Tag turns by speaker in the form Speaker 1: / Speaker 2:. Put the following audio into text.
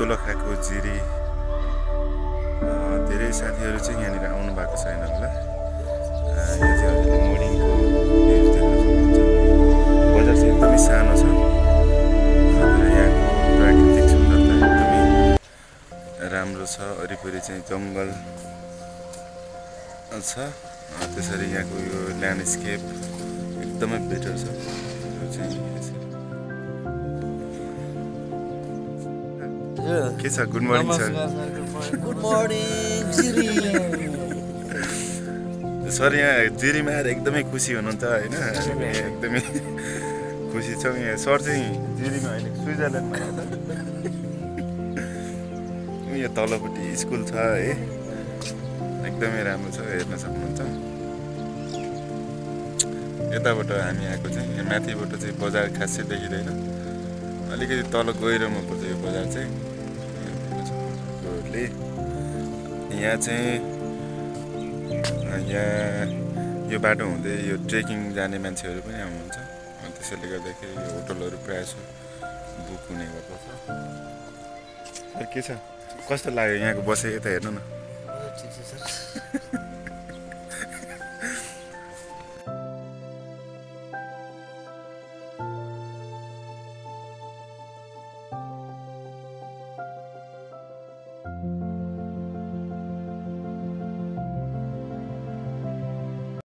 Speaker 1: दोलखाको जिरी धेरै साथीहरू चाहिँ यहाँनिर आउनु भएको छैन होला। यो चाहिँ अहिले मोर्निङको भ्यू देख्न सक्नुहुन्छ। बजार चाहिँ एकदमै सानो छ तर यहाँको प्राकृतिक सुन्दरता एकदमै राम्रो छ। वरिपरि चाहिँ जङ्गल छ। त्यसरी यहाँको यो ल्यान्डस्केप एकदमै बेटर छ। यो चाहिँ के छ? Good morning sir.
Speaker 2: Good morning Jiri.
Speaker 1: Sir यहाँ जिरीमा आएर एकदमै खुसी हुनुहुन्छ होइन? एकदमै खुसी छौँ। यहाँ सर चाहिँ जिरीमा अहिले स्विजरल्यान्डमा छ। यहाँ तलपट्टि स्कुल छ है, एकदमै राम्रो छ, हेर्न सक्नुहुन्छ। यताबाट हामी आएको चाहिँ यहाँ माथिबाट चाहिँ बजार खासै देखिँदैन, अलिकति तल गहिरोमा पर्छ यो बजार चाहिँ। यहाँ चाहिँ यहाँ यो बाटो हुँदै यो ट्रेकिङ जाने मान्छेहरू पनि आउनुहुन्छ। त्यसैले गर्दाखेरि यो होटलहरू प्रायः जसो बुक हुने गर्दछ। सर के छ, कस्तो लाग्यो यहाँको बसाइ? यता हेर्नु न।
Speaker 2: ठिक छ सर।